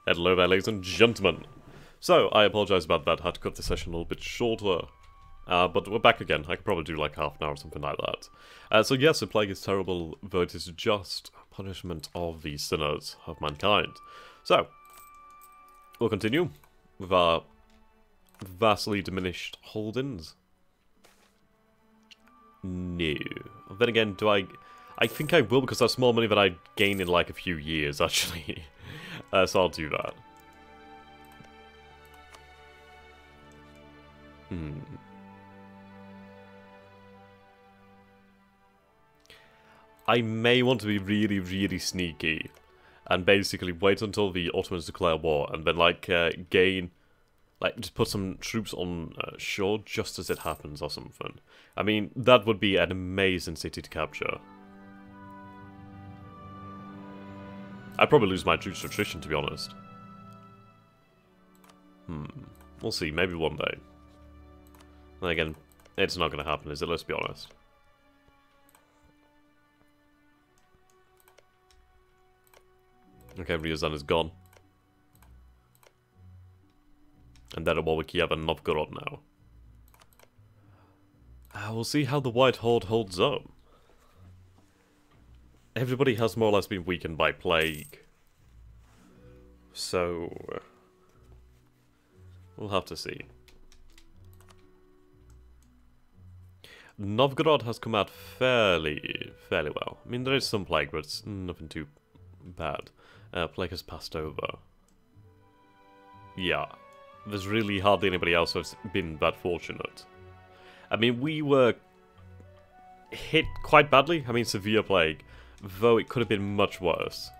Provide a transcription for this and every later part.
Hello there, ladies and gentlemen. So, I apologise about that, I had to cut the session a little bit shorter. But we're back again. I could probably do like half an hour or something like that. So yes, the plague is terrible, though it is just punishment of the sinners of mankind. So, we'll continue with our vastly diminished holdings. No. Then again, do I think I will, because that's more money that I gain in like a few years, actually. So I'll do that. I may want to be really, really sneaky and basically wait until the Ottomans declare war and then like gain, like just put some troops on shore just as it happens or something. I mean, that would be an amazing city to capture. I'd probably lose my troops to attrition, to be honest. We'll see, maybe one day. Then again, it's not going to happen, is it? Let's be honest. Okay, Ryazan is gone. And then what we Kiev and Novgorod now. We'll see how the White Horde holds up. Everybody has more or less been weakened by plague. So, we'll have to see. Novgorod has come out fairly well. I mean, there is some plague, but it's nothing too bad. Plague has passed over. Yeah, there's really hardly anybody else who's been that fortunate. I mean, we were hit quite badly. I mean, severe plague, though it could have been much worse.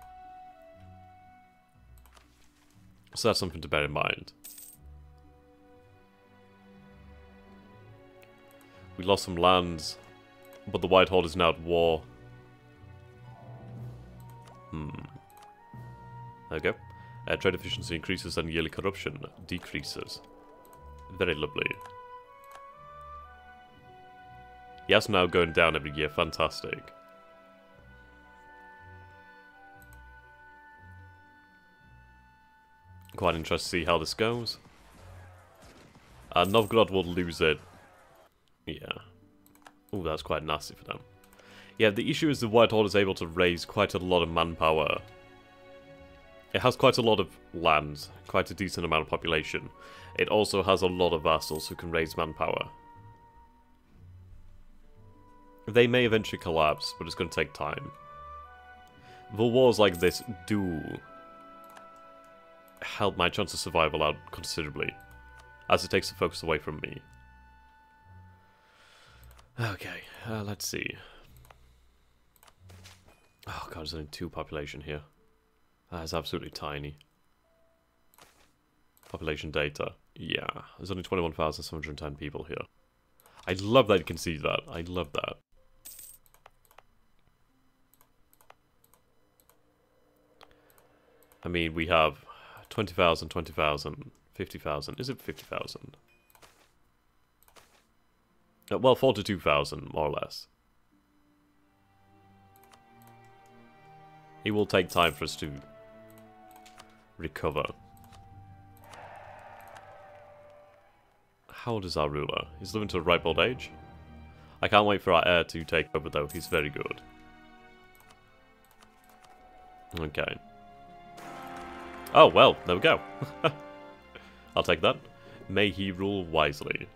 So that's something to bear in mind. We lost some lands, but the White Horde is now at war. There we go. Trade efficiency increases and yearly corruption decreases. Very lovely. Yes, now going down every year. Fantastic. Quite interested to see how this goes. Novgorod will lose it. Yeah. Oh, that's quite nasty for them. Yeah, the issue is the White Horde is able to raise quite a lot of manpower. It has quite a lot of land, quite a decent amount of population. It also has a lot of vassals who can raise manpower. They may eventually collapse, but it's going to take time. The wars like this do help my chance of survival out considerably, as it takes the focus away from me. Okay, let's see. Oh god, there's only 2 population here. That is absolutely tiny. Population data. Yeah, there's only 21,710 people here. I love that you can see that. I love that. I mean, we have 20,000, 20,000, 50,000. Is it 50,000? Well, 42,000, more or less. It will take time for us to recover. How old is our ruler? He's living to a ripe old age. I can't wait for our heir to take over, though. He's very good. Okay. Oh, well, there we go. I'll take that. May he rule wisely.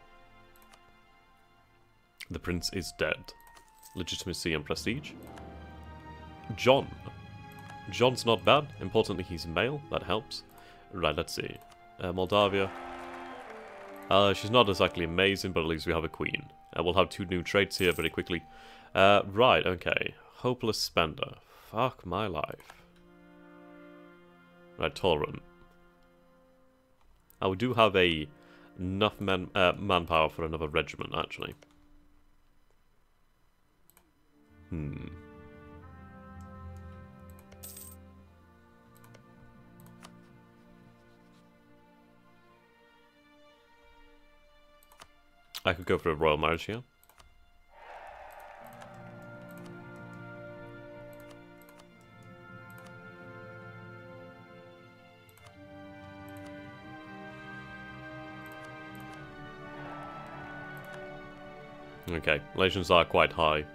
The prince is dead. Legitimacy and prestige. John. John's not bad. Importantly, he's male. That helps. Right, let's see. Moldavia. She's not exactly amazing, but at least we have a queen. We'll have 2 new traits here very quickly. Right, okay. Hopeless spender. Fuck my life. Right, tolerant. We do have enough manpower for another regiment, actually. I could go for a royal marriage here. Okay, relations are quite high.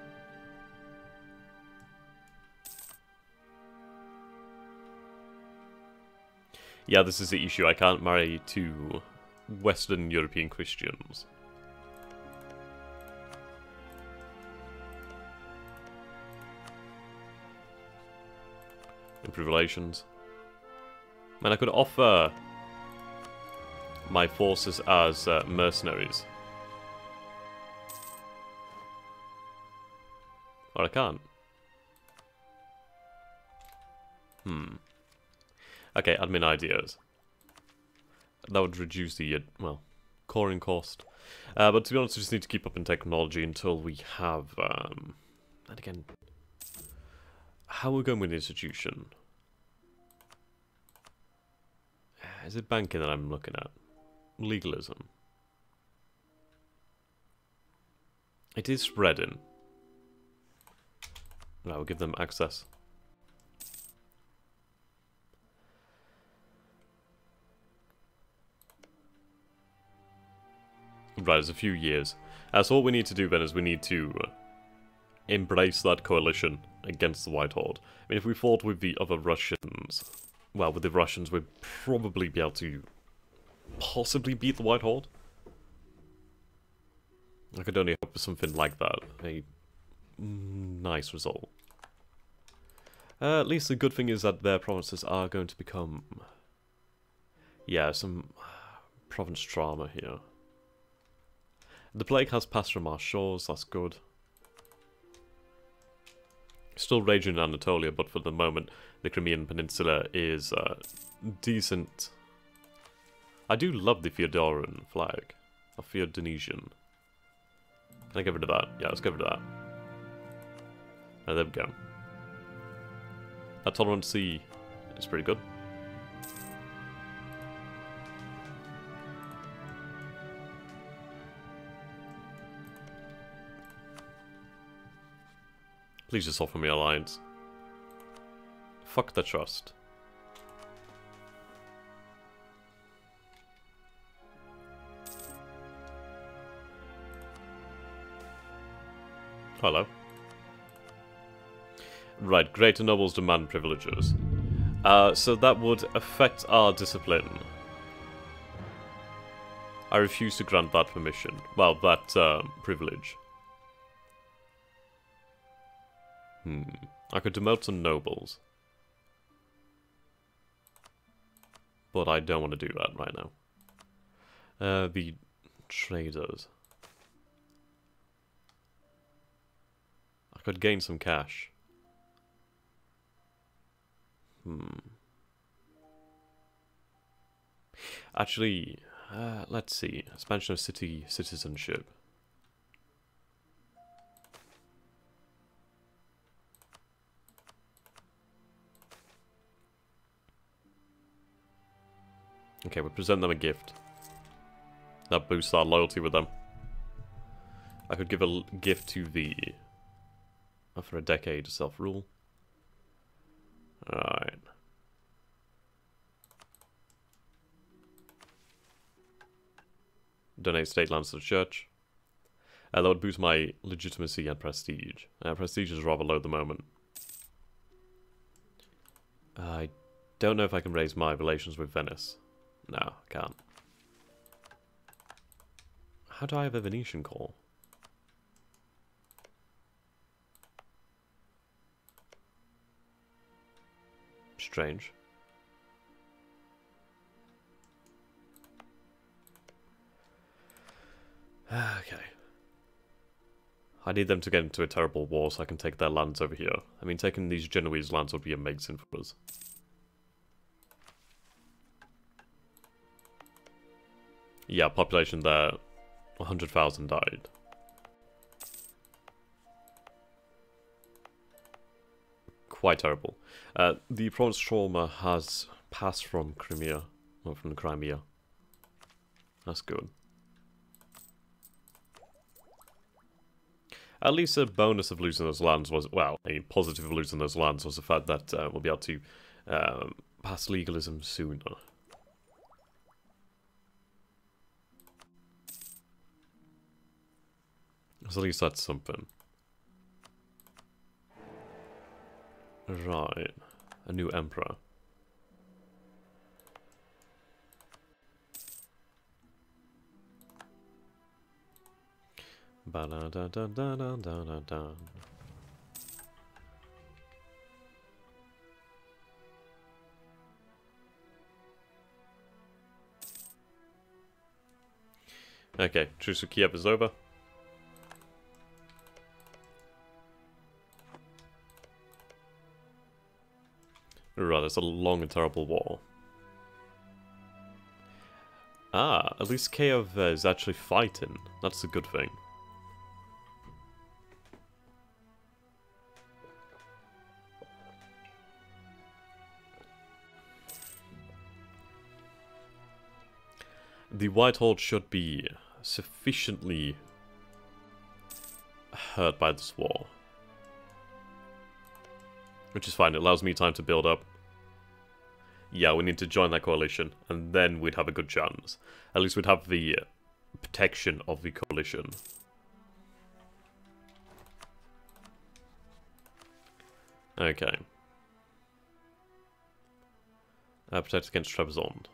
Yeah, this is the issue. I can't marry two Western European Christians. Improve relations. Man, I could offer my forces as mercenaries. Or I can't. Okay, admin ideas. That would reduce the, well, coring cost. But to be honest, we just need to keep up in technology until we have, and again, how are we going with the institution? Is it banking that I'm looking at? Legalism. It is spreading. I will give them access. Right, there's a few years. So what we need to do then is we need to embrace that coalition against the White Horde. I mean, if we fought with the other Russians, well, with the Russians, we'd probably be able to possibly beat the White Horde. I could only hope for something like that. A nice result. At least the good thing is that their provinces are going to become... yeah, some province trauma here. The plague has passed from our shores, that's good. Still raging in Anatolia, but for the moment, the Crimean Peninsula is decent. I do love the Feodoran flag. A Feodonesian. Can I get rid of that? Yeah, let's get rid of that. Oh, there we go. That tolerancy is pretty good. Please just offer me alliance. Fuck the trust. Hello. Right, greater nobles demand privileges. So that would affect our discipline. I refuse to grant that permission. Well, that privilege. I could demote some nobles. But I don't want to do that right now. The traders. I could gain some cash. Actually, let's see. Expansion of city citizenship. Okay, we present them a gift. That boosts our loyalty with them. I could give a gift to the... for a decade of self-rule. Alright. Donate state lands to the church. That would boost my legitimacy and prestige. Prestige is rather low at the moment. I don't know if I can raise my relations with Venice. No, I can't. How do I have a Venetian call? Strange. Okay. I need them to get into a terrible war so I can take their lands over here. I mean, taking these Genoese lands would be amazing for us. Yeah, population there, 100,000 died. Quite terrible. The province trauma has passed from Crimea, or from the Crimea. That's good. At least a bonus of losing those lands was, well, a positive of losing those lands was the fact that we'll be able to pass legalism sooner. So at least that's something. Right. A new emperor. Ba-da-da-da-da-da-da-da. Okay, Truce with Kiev is over. Right, it's a long and terrible war. Ah, at least Kiev is actually fighting. That's a good thing. The White Horde should be sufficiently hurt by this war. Which is fine, it allows me time to build up. Yeah, we need to join that coalition, and then we'd have a good chance. At least we'd have the protection of the coalition. Okay. Protect against Trebizond.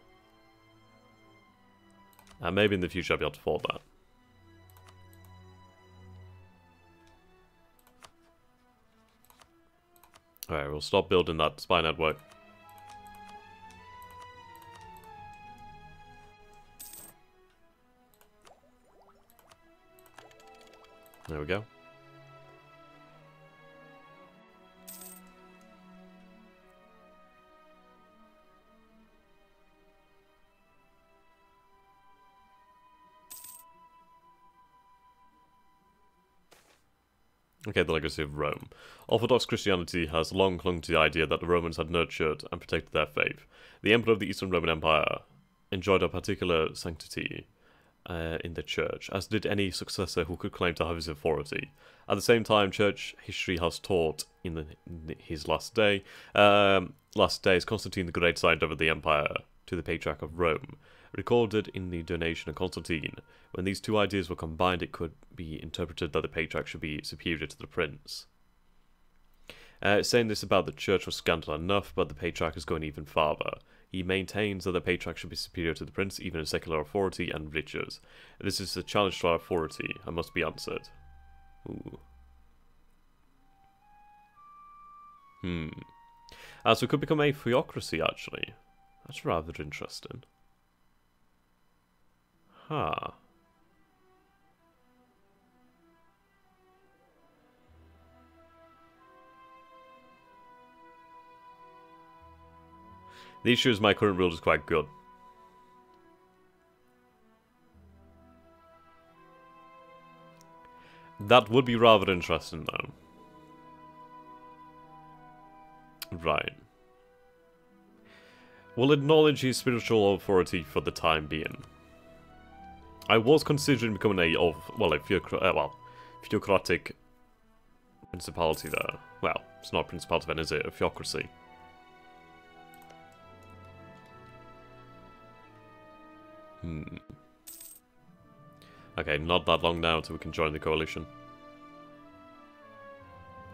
Maybe in the future I'll be able to afford that. Alright, we'll stop building that spy network. There we go. Okay, the legacy of Rome. Orthodox Christianity has long clung to the idea that the Romans had nurtured and protected their faith. The Emperor of the Eastern Roman Empire enjoyed a particular sanctity in the church, as did any successor who could claim to have his authority. At the same time, church history has taught in his last days, Constantine the Great signed over the empire to the Patriarch of Rome. Recorded in the donation of Constantine, when these two ideas were combined, it could be interpreted that the Patriarch should be superior to the Prince. Saying this about the church was scandal enough, but the Patriarch is going even farther. He maintains that the Patriarch should be superior to the Prince, even in secular authority and riches. This is a challenge to our authority, and must be answered. Ooh. So it could become a theocracy, actually. That's rather interesting. Huh. The issue is my current rule is quite good. That would be rather interesting, though. Right. We'll acknowledge his spiritual authority for the time being. I was considering becoming a theocratic principality there. Well, it's not a principality then, is it? A theocracy. Okay, not that long now until we can join the coalition.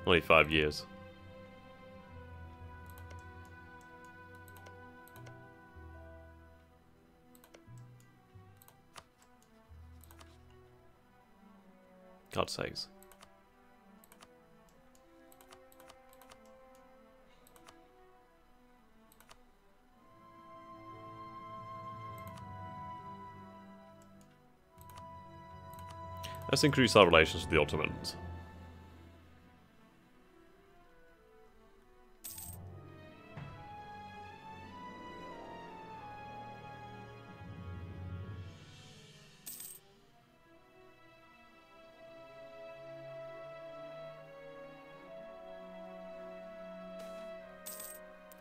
Only 5 years. God sakes. Let's increase our relations with the Ottomans.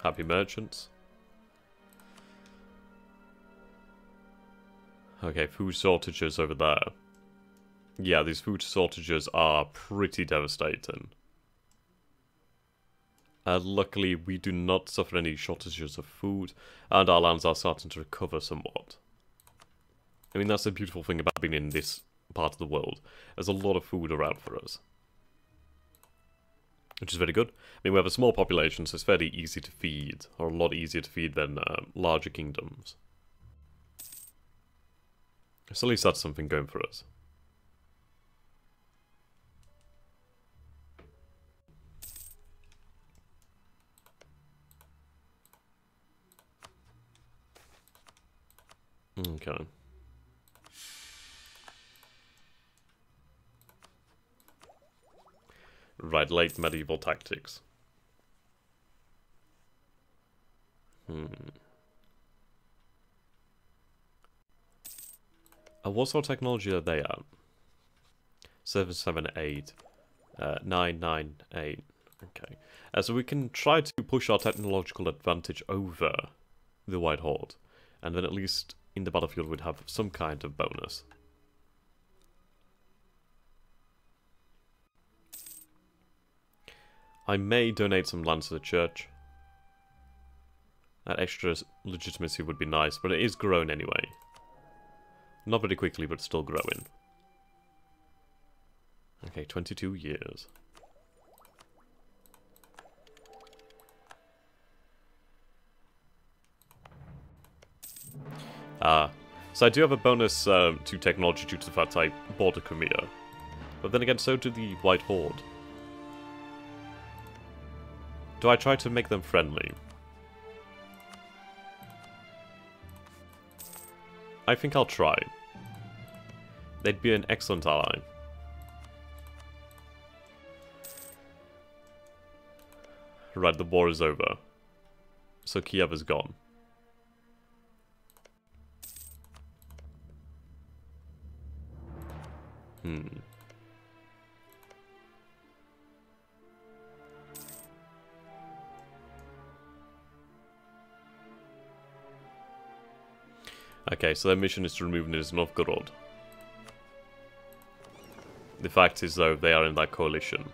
Happy merchants. Okay, food shortages over there. Yeah, these food shortages are pretty devastating. Luckily, we do not suffer any shortages of food, and our lands are starting to recover somewhat. I mean, that's the beautiful thing about being in this part of the world. There's a lot of food around for us, which is very good. I mean, we have a small population, so it's fairly easy to feed, or a lot easier to feed than larger kingdoms. So at least that's something going for us. Okay. Right, late medieval tactics. What sort of technology are they at? 778. 998. Okay. So we can try to push our technological advantage over the White Horde. And then at least in the battlefield we'd have some kind of bonus. I may donate some lands to the church. That extra legitimacy would be nice, but it is growing anyway. Not very quickly, but still growing. Okay, 22 years. So I do have a bonus to technology due to the fact I bought a Crimea. But then again, so do the White Horde. Do I try to make them friendly? I think I'll try. They'd be an excellent ally. Right, the war is over. So Kiev is gone. Okay, so their mission is to remove Nizhny Novgorod. The fact is, though, they are in that coalition.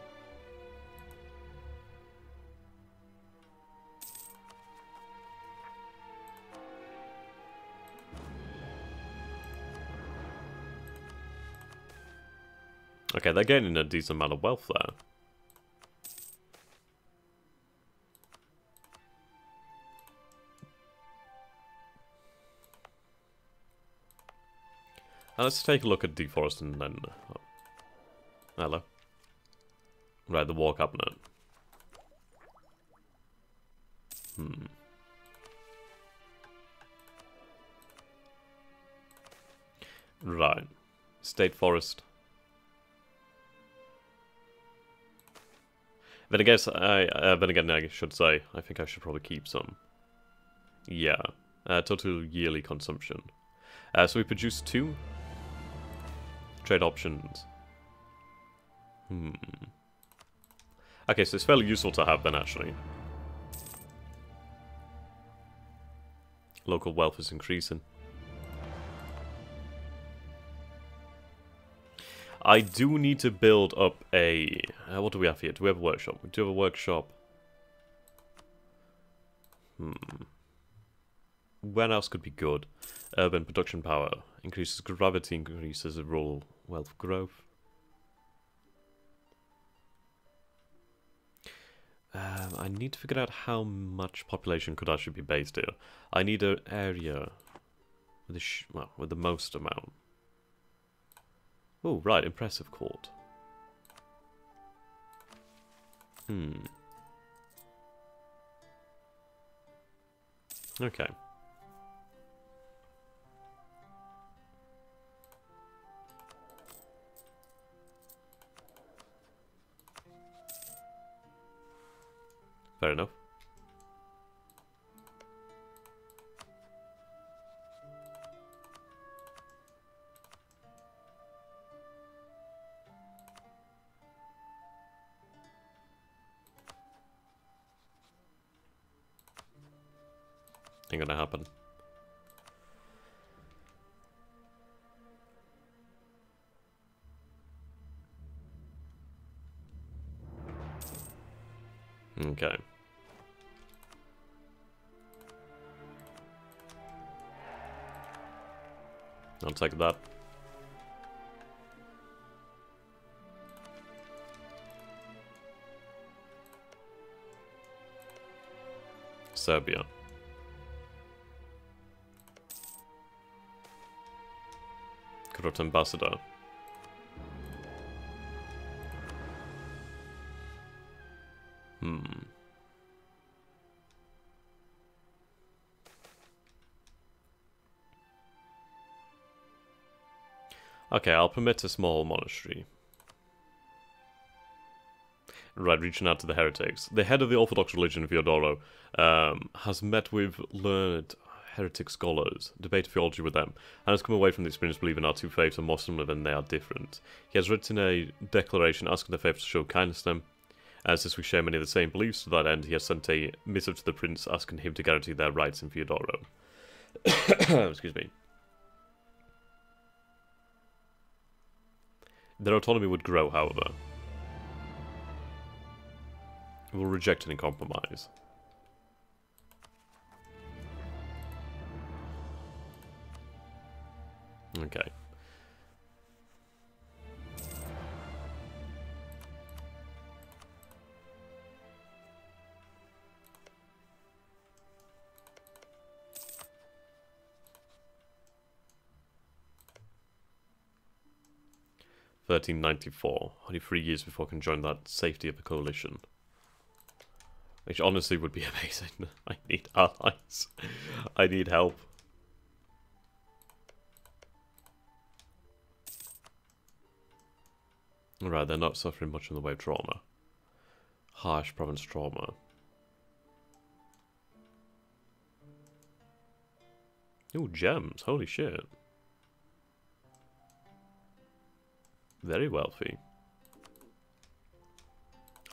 Okay, they're gaining a decent amount of wealth there. Now let's take a look at deforesting and then... Oh. Hello. Right, the war cabinet. Right. State forest. Then I guess I should say, I think I should probably keep some. Yeah. Total yearly consumption. So we produce 2 trade options. Okay, so it's fairly useful to have then, actually. Local wealth is increasing. I do need to build up a... what do we have here? Do we have a workshop? We do have a workshop. Where else could be good? Urban production power. Increases gravity, increases rural wealth growth. I need to figure out how much population could actually be based here. I need an area with the most amount. Oh, right, impressive court. Okay. Fair enough. Ain't gonna happen. Okay. I'll take that. Serbia. Corrupt ambassador. Okay, I'll permit a small monastery. Right, reaching out to the heretics. The head of the Orthodox religion, Fyodoro, has met with learned heretic scholars, debated theology with them, and has come away from the experience believing our two faiths are more similar than they are different. He has written a declaration asking the faith to show kindness to them. Since we share many of the same beliefs, to that end, he has sent a missive to the prince asking him to guarantee their rights in Fyodoro. Excuse me. Their autonomy would grow, however. We'll reject any compromise. Okay. $13.94. Only 3 years before I can join that safety of the coalition. Which honestly would be amazing. I need allies. I need help. Right, they're not suffering much in the way of trauma. Harsh province trauma. Ooh, gems. Holy shit. Very wealthy.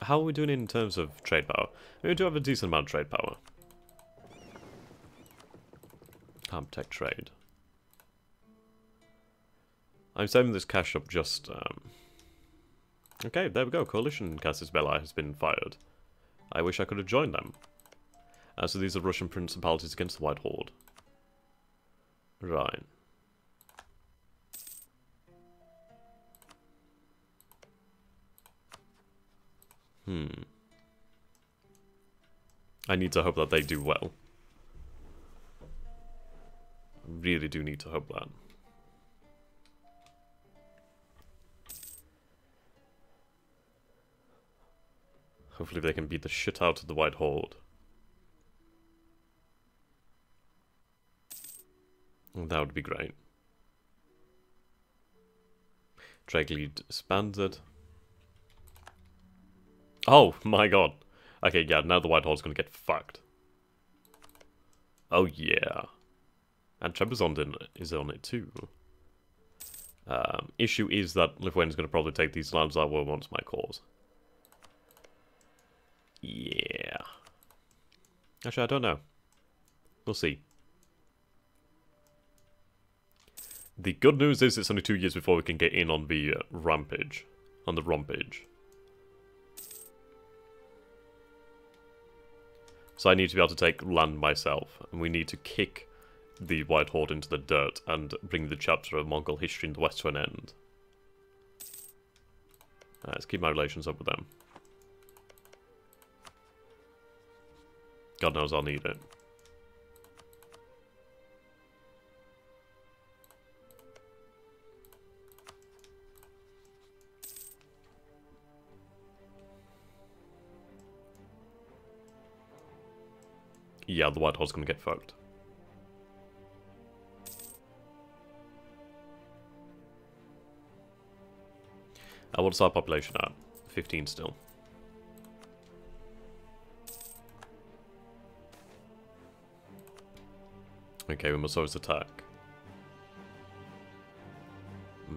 How are we doing in terms of trade power? We do have a decent amount of trade power. Can't protect trade. I'm saving this cash up just... Okay, there we go. Coalition Casus Belli has been fired. I wish I could have joined them. So these are Russian principalities against the White Horde. Right. I need to hope that they do well. Really do need to hope that. Hopefully they can beat the shit out of the White Horde. That would be great. Trade lead expanded. Oh my god. Okay, yeah, now the White Horde's gonna get fucked. Oh yeah. And Trebizond is on it too. Issue is that Lithuania's gonna probably take these lands that were once my cause. Yeah. Actually, I don't know. We'll see. The good news is it's only 2 years before we can get in on the rampage. On the rompage. So I need to be able to take land myself. And we need to kick the White Horde into the dirt and bring the chapter of Mongol history in the West to an end. Let's keep my relations up with them. God knows I'll need it. Yeah, the White Horde's gonna get fucked. What's our population at? 15 still. Okay, we must always attack.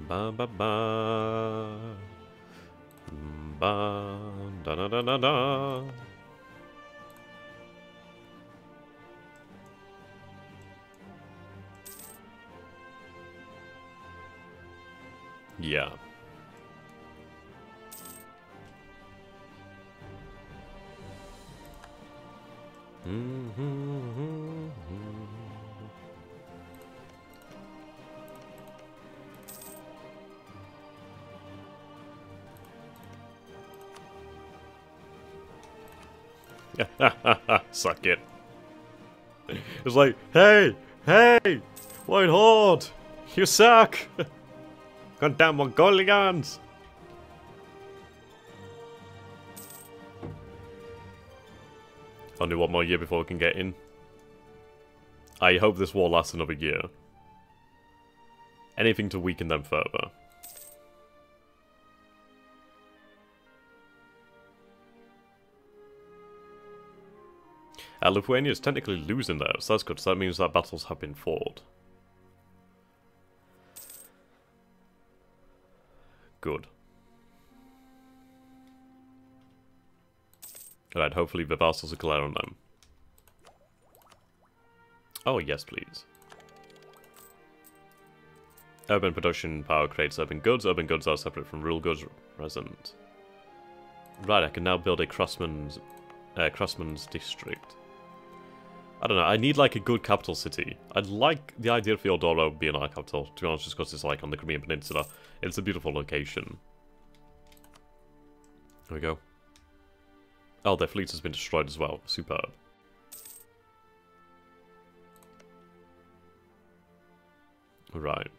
Ba ba ba. Ba da da da da da. Yeah. Suck it. It's like, hey, hey, White Horde, you suck. Goddamn Mongolians. Only one more year before we can get in. I hope this war lasts another year. Anything to weaken them further. Lithuania is technically losing there, so that's good. So that means that battles have been fought. Good. Alright, hopefully the vassals are clear on them. Oh, yes, please. Urban production power creates urban goods. Urban goods are separate from rural goods present. Right, I can now build a craftsman's district. I don't know, I need like a good capital city. I'd like the idea of Fyodoro being our capital, to be honest, just because it's like on the Crimean Peninsula. It's a beautiful location. There we go. Oh, their fleet has been destroyed as well. Superb. Right.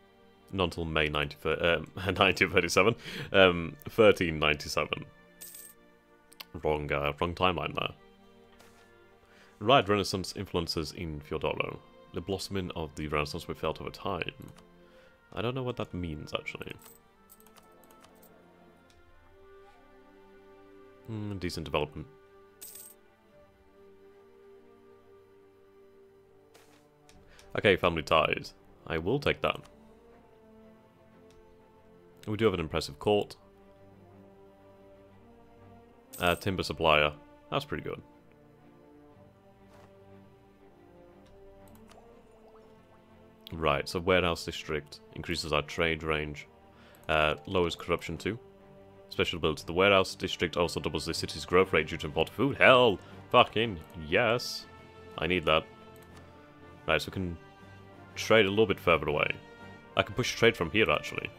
Not until May 1937. 1397. Wrong timeline there. Right, Renaissance influences in Fyodoro. The blossoming of the Renaissance we felt over time. I don't know what that means, actually. Decent development. Okay, family ties. I will take that. We do have an impressive court. Timber supplier. That's pretty good. Right, so warehouse district increases our trade range, lowers corruption too. Special ability to the warehouse district also doubles the city's growth rate due to import food. Hell, fucking yes, I need that. Right, so we can trade a little bit further away. I can push trade from here actually.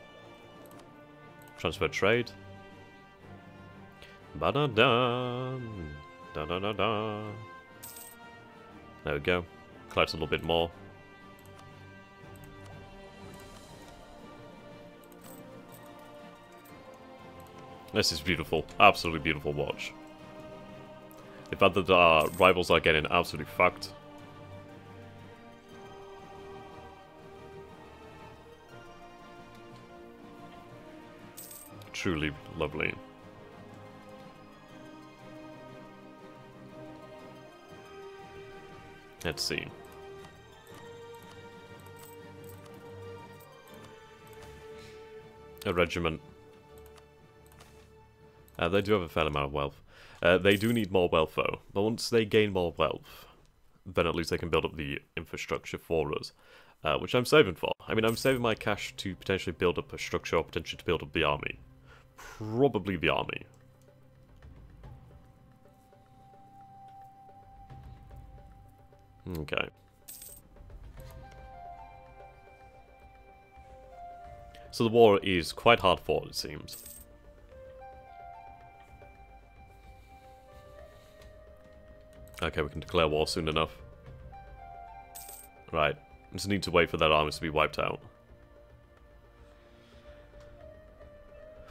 Transfer trade. Ba da da da da da da. There we go. Collect a little bit more. This is beautiful. Absolutely beautiful watch. The fact that our rivals are getting absolutely fucked. Truly lovely. Let's see. A regiment. They do have a fair amount of wealth. They do need more wealth though, but once they gain more wealth, then at least they can build up the infrastructure for us, which I'm saving for. I mean, I'm saving my cash to potentially build up a structure or potentially to build up the army. Probably the army. Okay. So the war is quite hard fought, it seems. Okay, we can declare war soon enough. Right. Just need to wait for that army to be wiped out.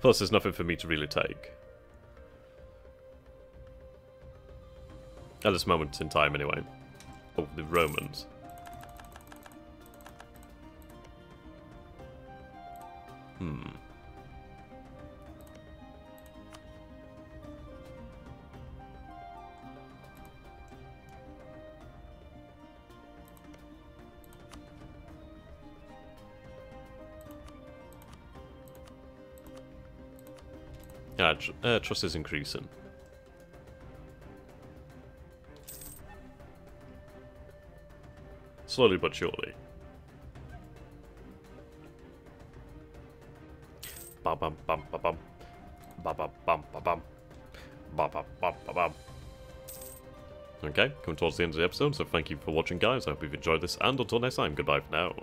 Plus, there's nothing for me to really take. At this moment in time, anyway. Oh, the Romans. Yeah, trust is increasing. Slowly but surely. Bum bum bum bum bum. Bum bum bum bum bum. Bum bum bum bum bum. Okay, coming towards the end of the episode, so thank you for watching guys, I hope you've enjoyed this, and until next time, goodbye for now.